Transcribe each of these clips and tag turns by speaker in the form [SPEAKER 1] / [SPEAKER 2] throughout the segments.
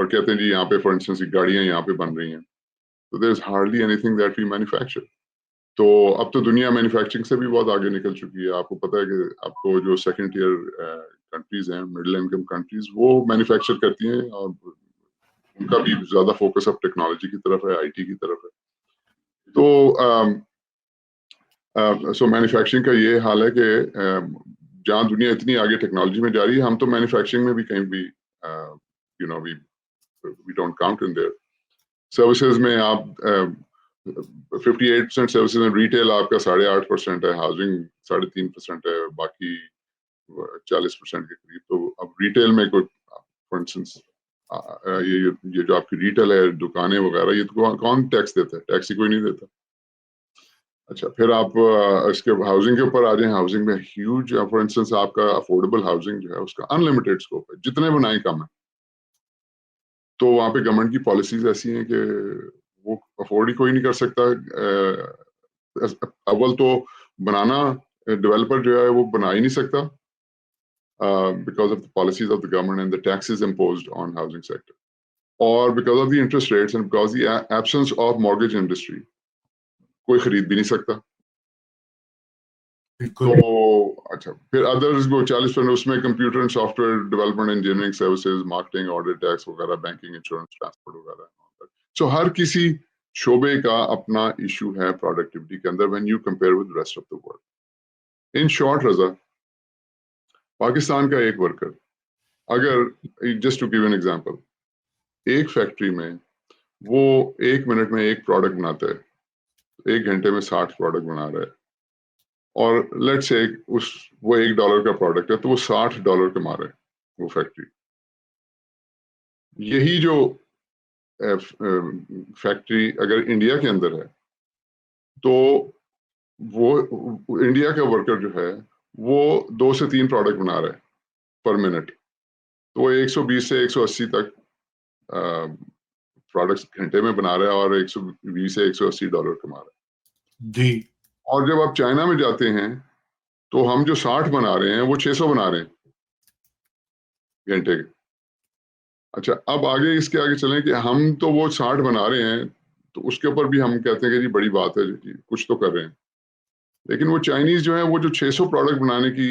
[SPEAKER 1] اور کہتے ہیں جی یہاں پہ فار انسٹنس گاڑیاں یہاں پہ بن رہی ہیں, تو دیر is hardly any thing that we manufacture. تو اب تو دنیا مینوفیکچرنگ سے بھی بہت آگے نکل چکی ہے. آپ کو پتہ ہے کہ آپ کو جو سیکنڈ ٹیئر کنٹریز ہیں, مڈل انکم کنٹریز, وہ مینوفیکچر کرتی ہیں اور ان کا بھی زیادہ فوکس اب ٹیکنالوجی کی طرف ہے, آئی ٹی کی طرف ہے. تو سو مینوفیکچرنگ کا یہ حال ہے کہ جہاں دنیا اتنی آگے ٹیکنالوجی میں جا رہی ہے, ہم تو مینوفیکچرنگ میں بھی کہیں بھی we don't count in there. Services میں آپ 58% سروسز میں, ریٹیل آپ کا 8.5% ہے, ہاؤسنگ 3.5% ہے, باقی 40% کے قریب. تو اب ریٹیل میں کوئی فار انسٹنس یہ جو آپ کی ریٹیل ہے, دکانیں وغیرہ, یہ تو کون ٹیکس دیتا ہے؟ ٹیکس ہی کوئی نہیں دیتا. اچھا, پھر آپ اس کے ہاؤسنگ کے اوپر آ جائیں. ہاؤسنگ میں ہیوج, فار انسٹنس آپ کا افورڈیبل ہاؤسنگ جو ہے اس کا انلمیٹیڈ اسکوپ ہے, جتنے بنائیں کم ہے. تو وہاں پہ گورنمنٹ کی پالیسیز ایسی ہیں کہ وہ افورڈ ہی کوئی نہیں کر سکتا. اول تو بنانا ڈیولپر جو ہے وہ بنا ہی نہیں سکتا because of the policies of the government and the taxes imposed on housing sector, or because of the interest rates and because the absence of mortgage industry. کوئی خرید بھی نہیں سکتا. تو اچھا, پھر ادرز کو 40%, اس میں computer and software development, engineering services, marketing, audit, tax وغیرہ, بینکنگ, انشورنس, ٹرانسپورٹ وغیرہ. سو ہر کسی شعبے کا اپنا ایشو ہے پروڈکٹیوٹی کے اندر when you compare with the rest of the world. In short, رضا, پاکستان کا ایک ورکر اگر just to give an example, ایک فیکٹری میں وہ 1 منٹ میں ایک پروڈکٹ بناتا ہے, 1 گھنٹے میں 60 پروڈکٹ بنا رہا ہے, اور لیٹ سے وہ $1 کا پروڈکٹ ہے تو وہ $60 کما رہے ہیں وہ فیکٹری. یہی جو فیکٹری اگر انڈیا کے اندر ہے تو وہ انڈیا کا ورکر جو ہے وہ 2 سے 3 پروڈکٹ بنا رہا ہے پر منٹ, تو وہ 120 سے 180 تک پروڈکٹس گھنٹے میں بنا رہا ہے اور 120 سے $180 کما رہا ہے.
[SPEAKER 2] جی.
[SPEAKER 1] اور جب آپ چائنا میں جاتے ہیں تو ہم جو 60 بنا رہے ہیں وہ 600 بنا رہے ہیں گھنٹے کے. اچھا, اب آگے اس کے آگے چلیں کہ ہم تو وہ 60 بنا رہے ہیں تو اس کے اوپر بھی ہم کہتے ہیں کہ جی بڑی بات ہے, جی کچھ تو کر رہے ہیں. لیکن وہ چائنیز جو ہیں وہ جو 600 پروڈکٹ بنانے کی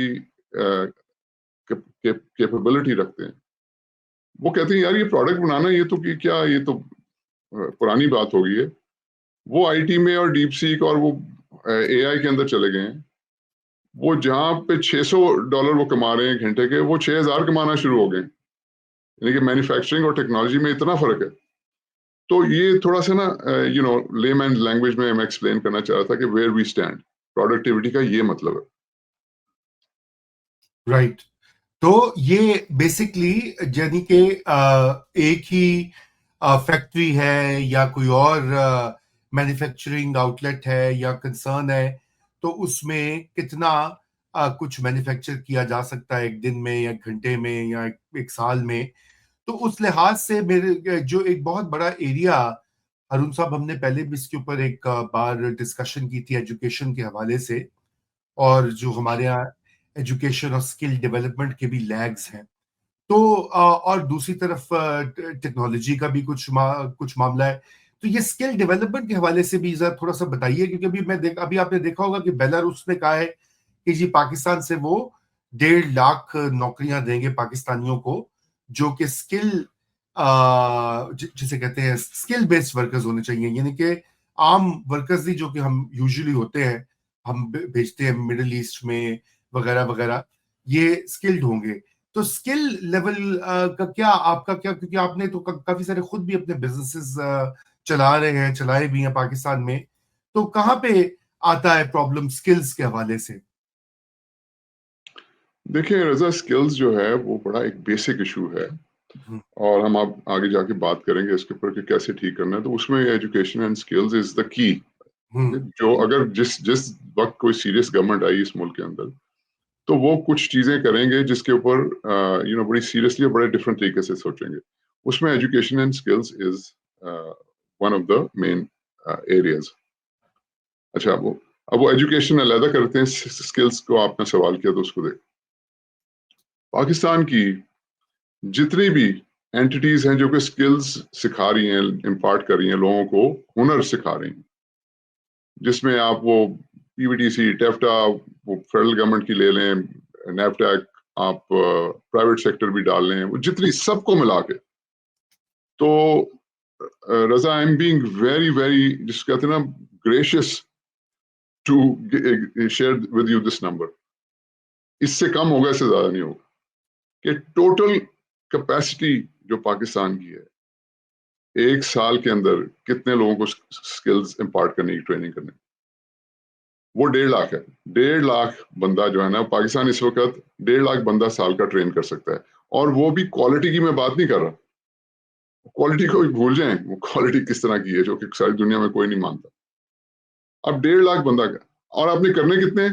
[SPEAKER 1] کیپیبلٹی رکھتے ہیں, وہ کہتے ہیں یار یہ پروڈکٹ بنانا یہ تو کیا, یہ تو پرانی بات ہو گئی ہے. وہ آئی ٹی میں اور ڈیپ سیک اور وہ اے آئی کے اندر چلے گئے ہیں. وہ جہاں پہ $600 وہ کما رہے ہیں گھنٹے کے, وہ 6000 کمانا شروع ہو گئے. یعنی کہ مینوفیکچرنگ اور ٹیکنالوجی میں اتنا فرق ہے. تو یہ تھوڑا سا نا لے مین لینگویج میں میں ایکسپلین کرنا چاہ رہا تھا کہ ویئر وی اسٹینڈ, پروڈکٹیوٹی کا یہ مطلب ہے.
[SPEAKER 2] رائٹ. تو یہ بیسکلی یعنی کہ ایک ہی فیکٹری ہے یا کوئی اور مینوفیکچرنگ آؤٹ لیٹ ہے یا کنسرن ہے, تو اس میں کتنا کچھ مینوفیکچر کیا جا سکتا ہے 1 دن میں یا 1 گھنٹے میں یا 1 سال میں. تو اس لحاظ سے میرے جو ایک بہت بڑا ایریا, ہارون صاحب ہم نے پہلے بھی اس کے اوپر ایک بار ڈسکشن کی تھی ایجوکیشن کے حوالے سے, اور جو ہمارے یہاں ایجوکیشن اور اسکل ڈیولپمنٹ کے بھی لیگز ہیں. تو اور دوسری طرف ٹیکنالوجی کا بھی کچھ معاملہ ہے. تو یہ اسکل ڈیولپمنٹ کے حوالے سے بھی ذرا تھوڑا سا بتائیے, کیونکہ ابھی آپ نے دیکھا ہوگا کہ بیلاروس نے کہا ہے کہ جی پاکستان سے وہ 1.5 لاکھ نوکریاں دیں گے پاکستانیوں کو, جو کہ اسکل جسے کہتے ہیں اسکل بیسڈ ورکرز ہونے چاہیے. یعنی کہ عام ورکرز ہی جو کہ ہم یوزلی ہوتے ہیں, ہم بھیجتے ہیں مڈل ایسٹ میں وغیرہ وغیرہ, یہ اسکلڈ ہوں گے. تو اسکل لیول کا کیا آپ کا کیا, کیونکہ آپ نے تو کافی سارے خود بھی اپنے بزنسز چلا رہے ہیں, چلائے بھی ہیں پاکستان میں, تو کہاں پہ آتا ہے پرابلم اسکلز کے حوالے سے؟
[SPEAKER 1] دیکھیں رضا, اسکلز جو ہے وہ بڑا ایک بیسک ایشو ہے, اور ہم آپ آگے جا کے بات کریں گے اس کے اوپر کہ کیسے ٹھیک کرنا ہے. تو اس میں ایجوکیشن اینڈ اسکلز از دا کی. جو اگر جس وقت کوئی سیریس گورنمنٹ آئی اس ملک کے اندر, تو وہ کچھ چیزیں کریں گے جس کے اوپر بڑی سیریسلی اور بڑے ڈفرینٹ طریقے سے سوچیں گے. اس میں education and skills is one of the main areas. اچھا, اب وہ ایجوکیشن علیحدہ کرتے ہیں, اسکلز کو آپ نے سوال کیا تو اس کو دیکھ. پاکستان کی جتنی بھی اینٹیز ہیں جو کہ اسکلز سکھا رہی ہیں, امپارٹ کر رہی ہیں, لوگوں کو ہنر سکھا رہی ہیں, جس میں آپ وہ پی وی ٹی سی, ٹیفٹا, وہ فیڈرل گورنمنٹ کی لے لیں, نیفٹیک, آپ پرائیویٹ سیکٹر بھی ڈال لیں, وہ جتنی سب کو ملا کے. تو Raza, I am being very very, جس کہتے ہیں نا, gracious to share with you this number. اس سے کم ہوگا, اس سے زیادہ نہیں ہوگا, کہ ٹوٹل کیپیسٹی جو پاکستان کی ہے, ایک سال کے اندر کتنے لوگوں کو اسکلز امپارٹ کرنے کی ٹریننگ کرنے, وہ 1.5 لاکھ ہے. 1.5 لاکھ بندہ جو ہے نا, پاکستان اس وقت 1.5 لاکھ بندہ سال کا ٹرین کر سکتا ہے. اور وہ بھی کوالٹی کی میں بات نہیں کر رہا, کوالٹی کو بھی بھول جائیں, وہ کوالٹی کس طرح کی ہے جو کہ ساری دنیا میں کوئی نہیں مانتا. اب 1.5 لاکھ بندہ کا, اور آپ نے کرنے کتنے,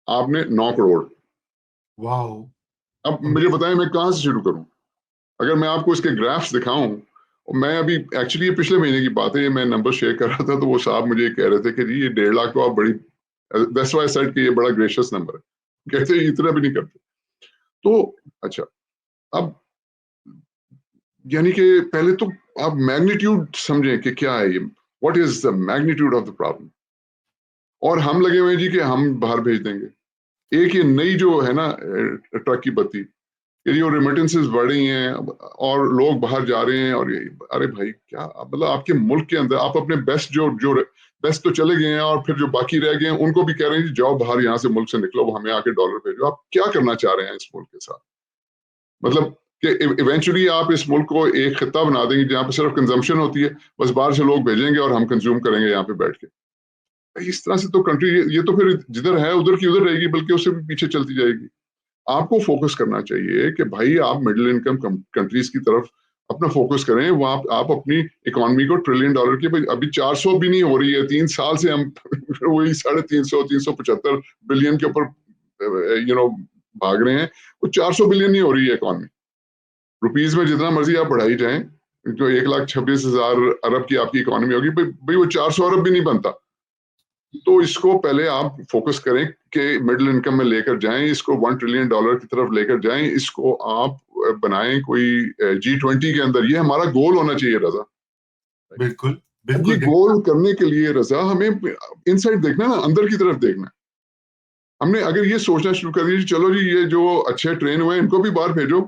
[SPEAKER 1] آپ نے 9 کروڑ.
[SPEAKER 2] واو.
[SPEAKER 1] اب مجھے بتائیں میں کہاں سے شروع کروں؟ اگر میں آپ کو اس کے گرافس دکھاؤں, میں ابھی ایکچولی یہ پچھلے مہینے کی بات ہے, یہ میں نمبر شیئر کر رہا تھا, تو وہ صاحب مجھے کہہ رہے تھے کہ جی یہ 1.5 لاکھ تو آپ بڑی, that's why I said کہ یہ بڑا گریشیس نمبر ہے, کہتے ہیں اتنا بھی نہیں کرتے. تو اچھا, اب یعنی کہ پہلے تو آپ میگنیٹیوڈ سمجھیں کہ کیا ہے یہ, what is the magnitude of the problem. اور ہم لگے ہوئے جی کہ ہم باہر بھیج دیں گے. ایک یہ نئی جو ہے نا ٹرک کی بتی, کہ جو ریمیٹنسز بڑھ رہی ہیں اور لوگ باہر جا رہے ہیں, اور یہ ارے بھائی کیا مطلب آپ کے ملک کے اندر آپ اپنے بیسٹ جو بیسٹ تو چلے گئے ہیں, اور پھر جو باقی رہ گئے ہیں ان کو بھی کہہ رہے ہیں جی جاؤ باہر, یہاں سے ملک سے نکلو, وہ ہمیں آ کے ڈالر بھیجو. آپ کیا کرنا چاہ رہے ہیں اس ملک کے ساتھ؟ مطلب کہ ایونچولی آپ اس ملک کو ایک خطہ بنا دیں گے جہاں پہ صرف کنزمپشن ہوتی ہے, بس باہر سے لوگ بھیجیں گے اور ہم کنزیوم کریں گے یہاں پہ بیٹھ کے. اس طرح سے تو کنٹری یہ تو پھر جدھر ہے ادھر کی ادھر رہے گی, بلکہ اس سے بھی پیچھے چلتی جائے گی. آپ کو فوکس کرنا چاہیے کہ بھائی آپ مڈل انکم کنٹریز کی طرف اپنا فوکس کریں, وہاں آپ اپنی اکانومی کو $1 ٹریلین کی, ابھی 400 بھی نہیں ہو رہی ہے, 3 سال سے ہم وہی 375 بلین کے اوپر بھاگ رہے ہیں, وہ 400 بلین نہیں ہو رہی ہے اکانومی. روپیز میں جتنا مرضی آپ بڑھائی جائیں, جو 1,26,000 ارب کی آپ کی اکانومی ہوگی, بھائی وہ 400 ارب بھی نہیں بنتا. تو اس کو پہلے آپ فوکس کریں کہ مڈل انکم میں لے کر جائیں, اس کو $1 ٹریلین کی طرف لے کر جائیں, اس کو آپ بنائیں کوئی G20 کے اندر. یہ ہمارا گول ہونا چاہیے رضا.
[SPEAKER 2] بالکل
[SPEAKER 1] اب یہ
[SPEAKER 2] بالکل.
[SPEAKER 1] گول کرنے کے لیے رضا ہمیں ان سائڈ دیکھنا نا, اندر کی طرف دیکھنا. ہم نے اگر یہ سوچنا شروع کر دیا چلو جی یہ جو اچھے ٹرین ہوئے ہیں ان کو بھی باہر بھیجو,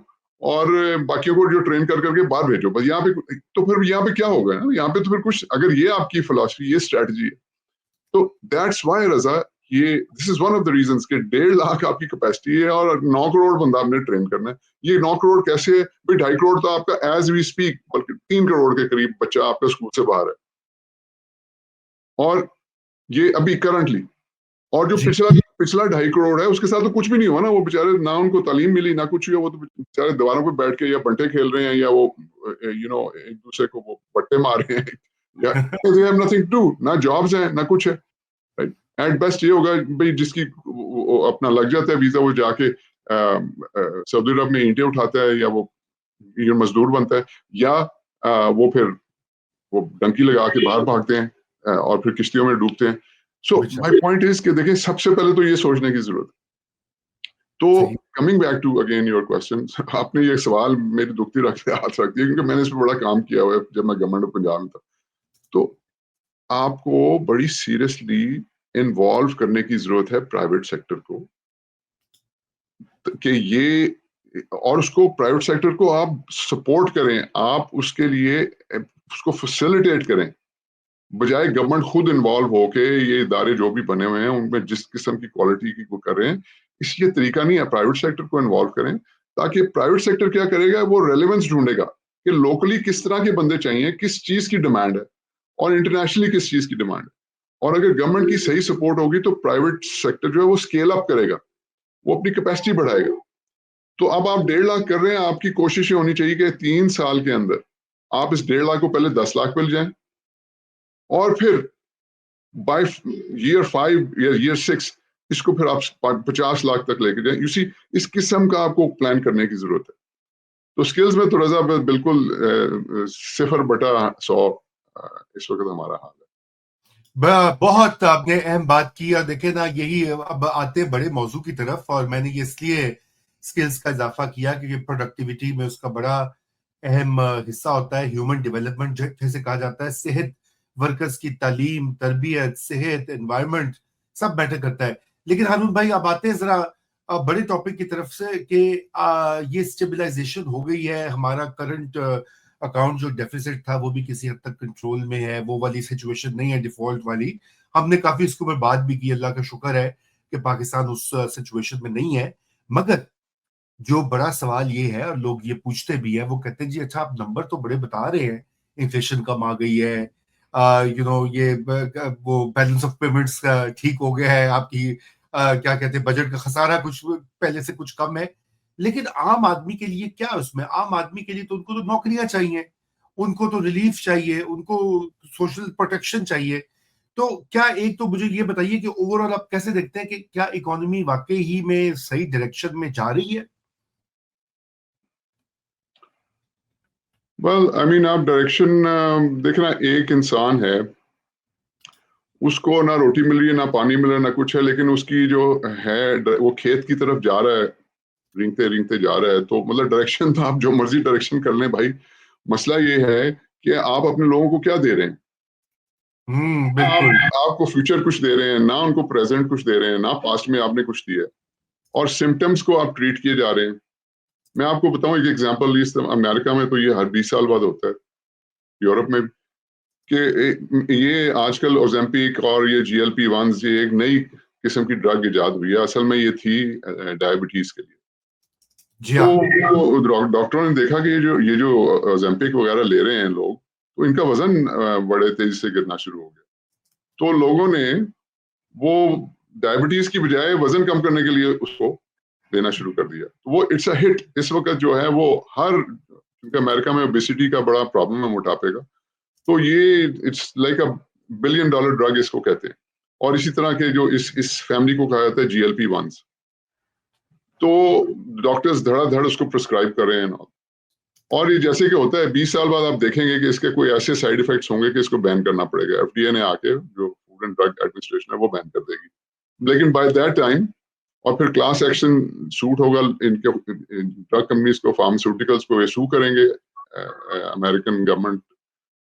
[SPEAKER 1] اور باقیوں کو جو ٹرین کر کے باہر بھیجو, بس یہاں پہ تو پھر یہاں پہ کیا ہوگا, یہاں پہ تو پھر کچھ, اگر یہ آپ کی فلسفی, یہ اسٹریٹجی ہے, تو دیٹس وائی رضا, یہ this is one of the reasons کہ 1.5 لاکھ آپ کی کیپیسٹی ہے اور 9 کروڑ بندہ آپ نے ٹرین کرنا ہے. یہ 9 کروڑ کیسے ہے بھائی, 2.5 کروڑ تو آپ کا ایز وی اسپیک, بلکہ 3 کروڑ کے قریب بچہ آپ کا اسکول سے باہر ہے, اور یہ ابھی کرنٹلی. اور جو پچھلا 2.5 کروڑ ہے اس کے ساتھ تو کچھ بھی نہیں ہوا نا, وہ بےچارے نہ ان کو تعلیم ملی نہ کچھ ہوا, وہ تو بےچارے دیواروں پہ بیٹھ کے یا بنٹے کھیل رہے ہیں, یا وہ ایک دوسرے کو وہ بٹے مار رہے ہیں, یا they have nothing to do, نہ جابز ہیں نہ کچھ ہے. ایٹ بیسٹ یہ ہوگا بھائی جس کی اپنا لگ جاتا ہے ویزا, وہ جا کے سعودی عرب میں اینٹیں اٹھاتا ہے, یا وہ مزدور بنتا ہے, یا وہ پھر وہ ڈنکی لگا کے باہر بھاگتے ہیں اور پھر کشتیوں میں ڈوبتے ہیں. سو مائی پوائنٹ از کہ دیکھیں سب سے پہلے تو یہ سوچنے کی ضرورت ہے. تو coming back to again your question, آپ نے یہ سوال میری دکھتی رکھ کے ہاتھ رکھ دیا, کیونکہ میں نے اس پہ بڑا کام کیا ہوا ہے جب میں گورنمنٹ آف پنجاب میں تھا. تو آپ کو بڑی سیریسلی انوالو کرنے کی ضرورت ہے پرائیویٹ سیکٹر کو, کہ یہ, اور اس کو پرائیویٹ سیکٹر کو آپ سپورٹ کریں, آپ اس کے لیے اس کو فیسیلیٹیٹ کریں, بجائے گورنمنٹ خود انوالو ہو کے یہ ادارے جو بھی بنے ہوئے ہیں ان میں جس قسم کی کوالٹی کی وہ کر رہے ہیں. اس یہ طریقہ نہیں ہے, پرائیویٹ سیکٹر کو انوالو کریں, تاکہ پرائیویٹ سیکٹر کیا کرے گا, وہ ریلیونس ڈھونڈے گا کہ لوکلی کس طرح کے بندے چاہیے, کس چیز کی ڈیمانڈ ہے, اور انٹرنیشنلی کس چیز کی ڈیمانڈ ہے. اور اگر گورنمنٹ کی صحیح سپورٹ ہوگی تو پرائیویٹ سیکٹر جو ہے وہ اسکیل اپ کرے گا, وہ اپنی کیپیسٹی بڑھائے گا. تو اب آپ 1.5 لاکھ کر رہے ہیں, آپ کی کوشش یہ ہونی چاہیے کہ 3 سال کے اندر آپ اس 1.5 لاکھ کو پہلے 10 لاکھ پہ لے جائیں, اور پھر بائی year 5 یا year 6 اس کو پھر آپ 50 لاکھ تک لے کے جائیں. اسی اس قسم کا آپ کو پلان کرنے کی ضرورت ہے. تو سکلز میں تو رضا بالکل 0/100 اس وقت ہمارا حال ہے.
[SPEAKER 2] بہت آپ نے اہم بات کی, اور دیکھیں نا یہی اب آتے بڑے موضوع کی طرف, اور میں نے یہ اس لیے اسکلس کا اضافہ کیا, کیونکہ پروڈکٹیوٹی میں اس کا بڑا اہم حصہ ہوتا ہے. ہیومن ڈیولپمنٹ جیسے کہا جاتا ہے, صحت, ورکرز کی تعلیم, تربیت, صحت, انوائرمنٹ, سب میٹر کرتا ہے. لیکن ہارون بھائی آپ آتے ہیں ذرا بڑے ٹاپک کی طرف سے کہ یہ اسٹیبلائزیشن ہو گئی ہے, ہمارا کرنٹ اکاؤنٹ جو ڈیفیسٹ تھا وہ بھی کسی حد تک کنٹرول میں ہے, وہ والی سچویشن نہیں ہے ڈیفالٹ والی. ہم نے کافی اس کے اوپر بات بھی کی, اللہ کا شکر ہے کہ پاکستان اس سچویشن میں نہیں ہے. مگر جو بڑا سوال یہ ہے, اور لوگ یہ پوچھتے بھی ہیں, وہ کہتے ہیں جی اچھا آپ نمبر تو بڑے بتا رہے ہیں, انفلیشن کم آ گئی ہے, یہ وہ بیلنس آف پیمنٹس ٹھیک ہو گیا ہے, آپ کی کیا کہتے ہیں بجٹ کا خسارہ کچھ پہلے سے کچھ کم ہے, لیکن عام آدمی کے لیے کیا اس میں؟ عام آدمی کے لیے تو ان کو تو نوکریاں چاہیے, ان کو تو ریلیف چاہیے, ان کو سوشل پروٹیکشن چاہیے. تو کیا ایک تو مجھے یہ بتائیے کہ اوور آل آپ کیسے دیکھتے ہیں کہ کیا اکانومی واقعی ہی میں صحیح ڈائریکشن میں جا رہی ہے؟
[SPEAKER 1] ویل آئی مین آپ ڈائریکشن دیکھنا, ایک انسان ہے اس کو نہ روٹی مل رہی ہے, نہ پانی مل رہا ہے, نہ کچھ ہے, لیکن اس کی جو ہے وہ کھیت کی طرف جا رہا ہے, رینگتے رینگتے جا رہا ہے. تو مطلب ڈائریکشن تو آپ جو مرضی ڈائریکشن کر لیں بھائی, مسئلہ یہ ہے کہ آپ اپنے لوگوں کو کیا دے رہے ہیں.
[SPEAKER 2] بالکل.
[SPEAKER 1] آپ کو فیوچر کچھ دے رہے ہیں, نہ ان کو پریزنٹ کچھ دے رہے ہیں, نہ پاسٹ میں آپ نے کچھ دیا, اور سمٹمز کو آپ ٹریٹ کیے جا رہے ہیں. میں آپ کو بتاؤں ایک ایگزامپل, امریکہ میں تو یہ ہر 20 سال بعد ہوتا ہے, یورپ میں کہ یہ آج کل اوزیمپک اور یہ GLP-1 یہ ایک نئی قسم کی ڈرگ ایجاد ہوئی ہے, اصل میں یہ تھی ڈائبٹیز کے لیے.
[SPEAKER 2] جی
[SPEAKER 1] تو
[SPEAKER 2] ہاں.
[SPEAKER 1] ڈاکٹروں نے دیکھا کہ یہ جو اوزیمپک وغیرہ لے رہے ہیں لوگ, تو ان کا وزن بڑے تیزی سے گرنا شروع ہو گیا. تو لوگوں نے وہ ڈائبٹیز کی بجائے وزن کم کرنے کے لیے اس کو دینا شروع کر دیا. وہ اٹس اے ہٹ. اس وقت جو ہے وہ کیونکہ امریکہ میں اوبیسٹی کا بڑا پرابلم ہے, موٹاپے کا, تو یہ it's like a $1 billion drug اس کو کہتے ہیں. اور اسی طرح کے جو اس فیملی کو کہا جاتا ہے GLP-1. تو ڈاکٹرز دھڑا دھڑ اس کو پرسکرائب کر رہے ہیں. اور یہ جیسے کہ ہوتا ہے 20 سال بعد آپ دیکھیں گے کہ اس کے کوئی ایسے سائیڈ ایفیکٹس ہوں گے کہ اس کو بین کرنا پڑے گا. FDA نے آ کے, جو فوڈ اینڈ ڈرگ ایڈمنسٹریشن ہے, وہ بین کر دے گی. لیکن بائی دیٹ ٹائم, اور پھر کلاس ایکشن سوٹ ہوگا, ان کے ڈرگ کمپنیز کو, فارماسیوٹیکلس کو, یہ سو کریں گے American government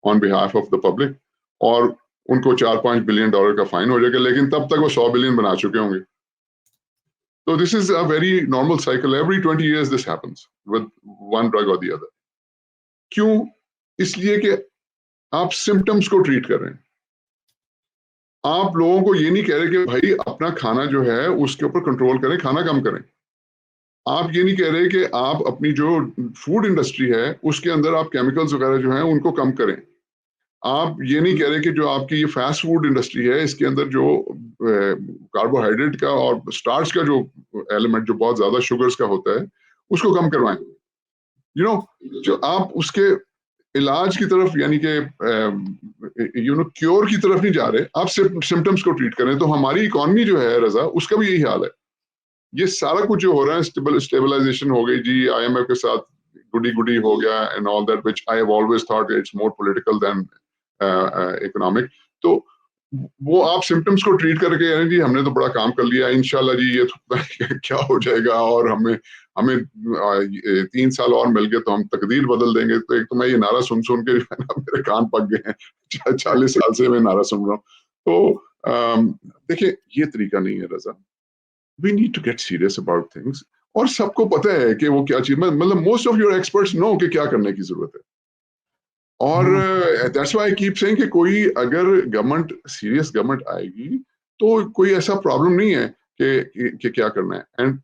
[SPEAKER 1] on behalf of the public, اور ان کو $4-5 بلین کا فائن ہو جائے گا. لیکن تب تک وہ 100 بلین بنا چکے ہوں گے. So this is a very normal cycle. Every 20 years this happens with one drug or the other. کیوں؟ اس لیے کہ آپ سمٹمز کو ٹریٹ کر رہے ہیں. آپ لوگوں کو یہ نہیں کہہ رہے کہ بھائی اپنا کھانا جو ہے اس کے اوپر کنٹرول کریں, کھانا کم کریں. آپ یہ نہیں کہہ رہے کہ آپ اپنی جو فوڈ انڈسٹری ہے اس کے اندر آپ کیمیکلز وغیرہ جو ہیں ان کو کم کریں. آپ یہ نہیں کہہ رہے کہ جو آپ کی یہ فاسٹ فوڈ انڈسٹری ہے اس کے اندر جو کاربوہائیڈریٹ کا اور سٹارچ کا جو ایلیمنٹ جو بہت زیادہ شوگرز کا ہوتا ہے اس کو کم کروائیں. جو آپ اس کے علاج کی طرف, یعنی کہ کیور کی طرف نہیں جا رہے, آپ سمٹمز کو ٹریٹ کریں. تو ہماری اکانومی جو ہے رضا, اس کا بھی یہی حال ہے. یہ سارا کچھ جو ہو رہا ہے, اسٹیبلائزیشن ہو گئی جی, IMF کے ساتھ گڈی ہو گیا, and all that, which I have always thought it's more political than economic. تو وہ آپ سمٹمز کو ٹریٹ کر کے جی ہم نے تو بڑا کام کر لیا, انشاءاللہ جی یہ کیا ہو جائے گا, اور ہمیں 3 سال اور مل گئے تو ہم تقدیر بدل دیں گے. تو ایک تو میں یہ نعرہ سن کے میرے کان پک گئے ہیں, 40 سال سے میں نعرہ سن رہا ہوں. تو دیکھیں یہ طریقہ نہیں ہے رضا. We need to get serious about things. اور سب کو پتہ ہے کہ وہ کیا چیز, مطلب most of your experts know کہ کیا کرنے کی ضرورت ہے. اور that's why I keep saying کہ کوئی اگر گورنمنٹ, سیریس گورنمنٹ آئے گی تو کوئی ایسا پرابلم نہیں ہے کہ کیا کرنا ہے. اینڈ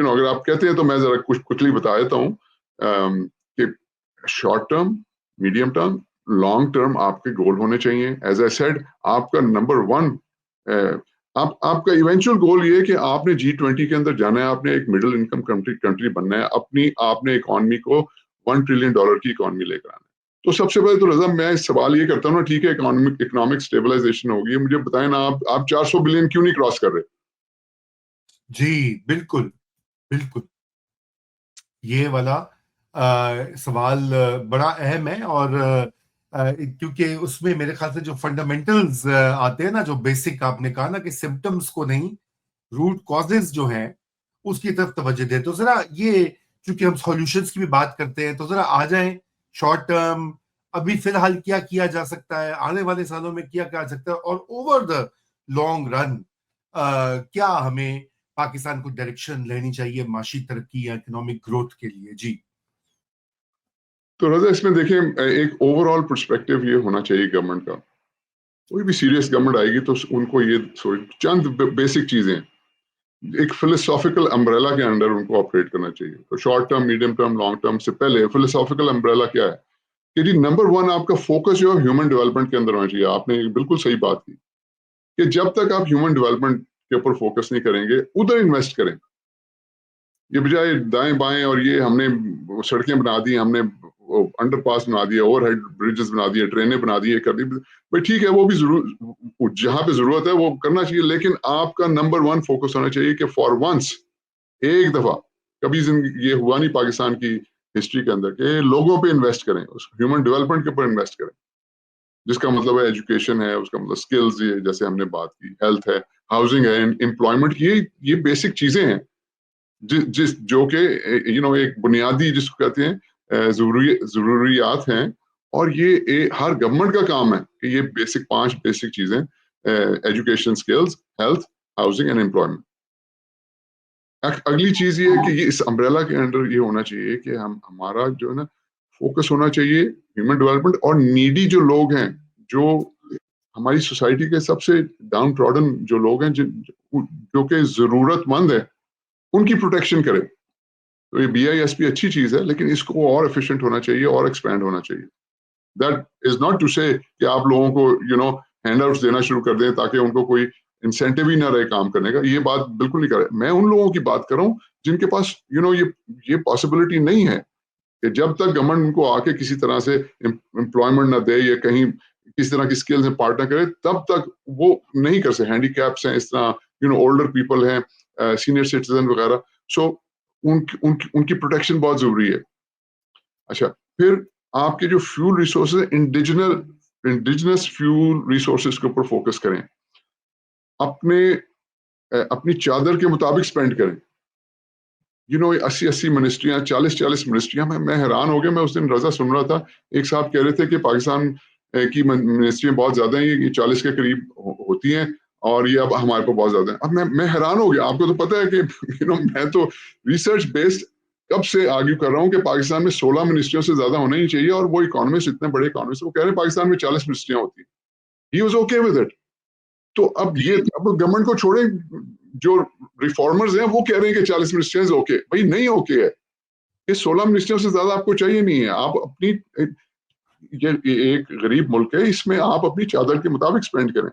[SPEAKER 1] اگر آپ کہتے ہیں تو میں ذرا کچھ کوئکلی بتا دیتا ہوں کہ short term, medium term, long term آپ کے گول ہونے چاہیے. ایز اے سیڈ, آپ کا نمبر 1, آپ کا ایونچوئل گول یہ ہے کہ آپ نے G20 کے اندر جانا ہے, آپ نے ایک مڈل انکم کنٹری بننا ہے, آپ نے اکانومی کو $1 ٹریلین کی اکانومی لے کر آنا ہے. تو سب سے پہلے تو رضا میں سوال یہ کرتا ہوں نا, ٹھیک ہے اکنامک سٹیبلائزیشن ہوگی, مجھے بتائیں نا آپ 400 بلین کیوں نہیں کراس کر رہے؟
[SPEAKER 2] جی بالکل بالکل, یہ والا سوال بڑا اہم ہے. اور کیونکہ اس میں میرے خیال سے جو فنڈامنٹلز آتے ہیں نا, جو بیسک آپ نے کہا نا کہ سمٹمز کو نہیں, روٹ کازز جو ہیں اس کی طرف توجہ دیں. تو ذرا یہ چونکہ ہم سولوشنس کی بھی بات کرتے ہیں تو ذرا آ جائیں شارٹ ٹرم ابھی فی الحال کیا کیا جا سکتا ہے, آنے والے سالوں میں کیا کیا جا سکتا ہے, اور اوور دا لانگ رن کیا ہمیں پاکستان کو ڈائریکشن لینی چاہیے معاشی ترقی یا اکنامک گروتھ کے لیے. جی
[SPEAKER 1] تو رضا اس میں دیکھیں ایک اوور آل پرسپیکٹو یہ ہونا چاہیے گورنمنٹ کا, کوئی بھی سیریس گورنمنٹ آئے گی تو ان کو یہ چند بیسک چیزیں ایک فلسافیکل امبریلا کے انڈر ان کو آپریٹ کرنا چاہیے. تو short term, medium term, long term سے پہلے فلسافیکل امبریلا کیا ہے کہ جی نمبر 1 آپ کا فوکس جو ہے ہیومن ڈیولپمنٹ کے اندر ہونا چاہیے. آپ نے بالکل صحیح بات کی کہ جب تک آپ ہیومن ڈیولپمنٹ کے اوپر فوکس نہیں کریں گے ادھر انویسٹ کریں. یہ بجائے دائیں بائیں اور یہ ہم نے سڑکیں بنا دی, ہم نے انڈر پاس بنا دیا, اوور ہیڈ بریجز بنا دیے, ٹرینیں بنا دی, کر دی, بھائی ٹھیک ہے وہ بھی ضرور جہاں پہ ضرورت ہے وہ کرنا چاہیے, لیکن آپ کا نمبر 1 فوکس ہونا چاہیے کہ فار ونس ایک دفعہ, کبھی یہ ہوا نہیں پاکستان کی ہسٹری کے اندر کہ لوگوں پہ انویسٹ کریں, ہیومن ڈیولپمنٹ کے اوپر انویسٹ کریں, جس کا مطلب ہے ایجوکیشن ہے, اس کا مطلب سکلز, جیسے ہم نے بات کی, ہیلتھ ہے, ہاؤسنگ ہے, امپلائمنٹ, یہ بیسک چیزیں ہیں جو کہ ایک بنیادی جس کو کہتے ہیں ضروریات ہیں. اور یہ ہر گورنمنٹ کا کام ہے کہ یہ 5 بیسک چیزیں, education, skills, health, housing and employment. اگلی چیز یہ ہے کہ یہ اس امبریلا کے انڈر یہ ہونا چاہیے کہ ہمارا جو ہے نا فوکس ہونا چاہیے ہیومن ڈیولپمنٹ, اور نیڈی جو لوگ ہیں, جو ہماری سوسائٹی کے سب سے ڈاؤن ٹراڈن جو لوگ ہیں جو کہ ضرورت مند ہے, ان کی پروٹیکشن کرے. تو یہ BISP اچھی چیز ہے, لیکن اس کو اور ایفیشینٹ ہونا چاہیے اور ایکسپینڈ ہونا چاہیے. دیٹ از ناٹ ٹو سے کہ آپ لوگوں کو ہینڈ آؤٹس دینا شروع کر دیں تاکہ ان کو کوئی انسینٹیو ہی نہ رہے کام کرنے کا. یہ بات بالکل نہیں کر رہا. میں ان لوگوں کی بات کر رہا ہوں جن کے پاس یہ پاسبلٹی نہیں ہے کہ جب تک گورنمنٹ ان کو آ کے کسی طرح سے امپلائمنٹ نہ دے یا کہیں کس طرح کی اسکلز میں پارٹنر کرے, تب تک وہ نہیں کر سکتے. ہینڈی کیپس ہیں, اس طرح اولڈر پیپل ہیں, سینئر سٹیزن وغیرہ, سو ان کی پروٹیکشن بہت ضروری ہے. اچھا, پھر آپ کے جو fuel resources, indigenous fuel resources کے اوپر فوکس کریں, اپنی چادر کے مطابق سپینڈ کریں. 80 منسٹریاں, 40 منسٹریاں, میں حیران ہو گیا. میں اس دن رضا سن رہا تھا, ایک صاحب کہہ رہے تھے کہ پاکستان کی منسٹریاں بہت زیادہ ہیں, یہ 40 کے قریب ہوتی ہیں, اور یہ اب ہمارے پاس بہت زیادہ ہیں. اب میں حیران ہو گیا. آپ کو تو پتا ہے کہ میں تو ریسرچ بیسڈ کب سے آرگیو کر رہا ہوں کہ پاکستان میں 16 منسٹریوں سے زیادہ ہونا ہی چاہیے, اور وہ اکانومسٹ, اتنے بڑے اکانومسٹ, وہ کہہ رہے ہیں پاکستان میں 40 منسٹریاں ہوتی ہیں. He was okay with it. تو اب گورنمنٹ کو چھوڑیں, جو ریفارمرز ہیں وہ کہہ رہے ہیں کہ 40 منسٹریز اوکے. بھائی نہیں اوکے ہے, یہ 16 منسٹریوں سے زیادہ آپ کو چاہیے نہیں ہے. آپ اپنی, یہ ایک غریب ملک ہے, اس میں آپ اپنی چادر کے مطابق سپینڈ کریں,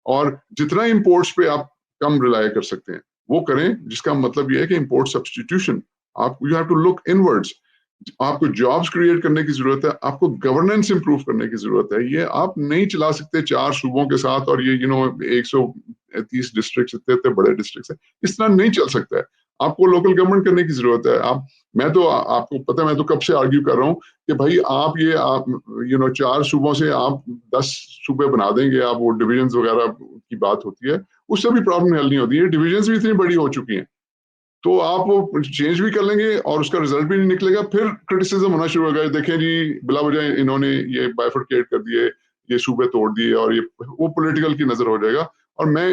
[SPEAKER 1] اور جتنا امپورٹس پہ آپ کم ریلائی کر سکتے ہیں وہ کریں, جس کا مطلب یہ ہے کہ امپورٹ سبسٹیٹیوشن. آپ یو ہیو ٹو لک انورڈز. آپ کو جابس کریٹ کرنے کی ضرورت ہے, آپ کو گورننس امپروو کرنے کی ضرورت ہے. یہ آپ نہیں چلا سکتے 4 صوبوں کے ساتھ, اور یہ 130 ڈسٹرکٹس, اتنے بڑے ڈسٹرکٹس ہیں, اس طرح نہیں چل سکتا ہے. آپ کو لوکل گورنمنٹ کرنے کی ضرورت ہے. میں تو آپ کو پتہ, میں تو کب سے آرگیو کر رہا ہوں کہ بھائی آپ 4 صوبوں سے آپ 10 صوبے بنا دیں گے, آپ وہ ڈویژنز وغیرہ کی بات ہوتی ہے, اس سے بھی پرابلم حل نہیں ہوتی ہے. ڈویژنز بھی اتنی بڑی ہو چکی ہیں, تو آپ وہ چینج بھی کر لیں گے اور اس کا رزلٹ بھی نہیں نکلے گا. پھر کرٹیسزم ہونا شروع ہو گیا, دیکھیں جی بلا وجہ انہوں نے یہ بائفرکیٹ کر دیے, یہ صوبے توڑ دیے, اور یہ وہ پولیٹیکل کی نظر ہو جائے گا. اور میں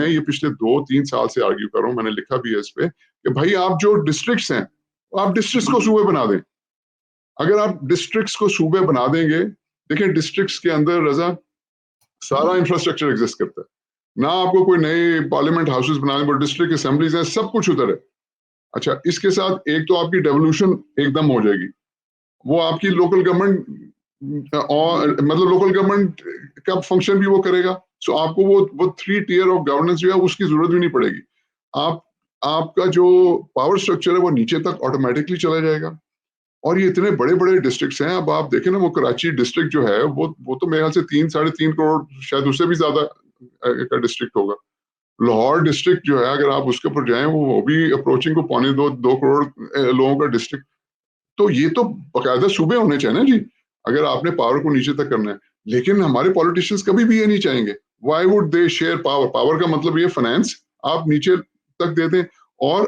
[SPEAKER 1] یہ پچھلے 2-3 سال سے آرگیو کر رہا ہوں, میں نے لکھا بھی ہے اس پہ, کہ بھائی آپ جو ڈسٹرکٹس ہیں, آپ ڈسٹرکٹس کو صوبے بنا دیں. اگر آپ ڈسٹرکٹس کو صوبے بنا دیں گے, دیکھیں ڈسٹرکٹس کے اندر رضا سارا انفراسٹرکچر ایگزسٹ کرتا ہے, نہ آپ کو کوئی نئے پارلیمنٹ ہاؤسز بنانے پر, ڈسٹرکٹ اسمبلیز ہیں, سب کچھ ادھر ہے. اچھا, اس کے ساتھ ایک تو آپ کی ڈیولوشن ایک دم ہو جائے گی, وہ آپ کی لوکل گورنمنٹ, اور مطلب لوکل گورنمنٹ کا فنکشن بھی وہ کرے گا. سو آپ کو وہ 3 ٹیئر آف گورننس جو ہے اس کی ضرورت بھی نہیں پڑے گی. آپ کا جو پاور اسٹرکچر ہے وہ نیچے تک آٹومیٹکلی چلا جائے گا. اور یہ اتنے بڑے بڑے ڈسٹرکٹس ہیں. اب آپ دیکھیں نا, وہ کراچی ڈسٹرکٹ جو ہے وہ تو میرے خیال سے 3-3.5 کروڑ, شاید اس سے بھی زیادہ کا ڈسٹرکٹ ہوگا. لاہور ڈسٹرکٹ جو ہے, اگر آپ اس کے اوپر جائیں, وہ بھی اپروچنگ کو 2.25 کروڑ لوگوں کا ڈسٹرکٹ. تو یہ تو باقاعدہ صوبے ہونے چاہیے نا جی, اگر آپ نے پاور کو نیچے تک کرنا ہے. لیکن ہمارے پولیٹیشینز کبھی بھی یہ نہیں چاہیں گے. Y would they share power? Power کا مطلب یہ فائنانس آپ نیچے تک دے دیں, اور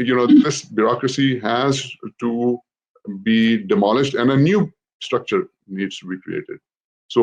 [SPEAKER 1] you know, this bureaucracy has to be demolished and a new structure needs to be created. So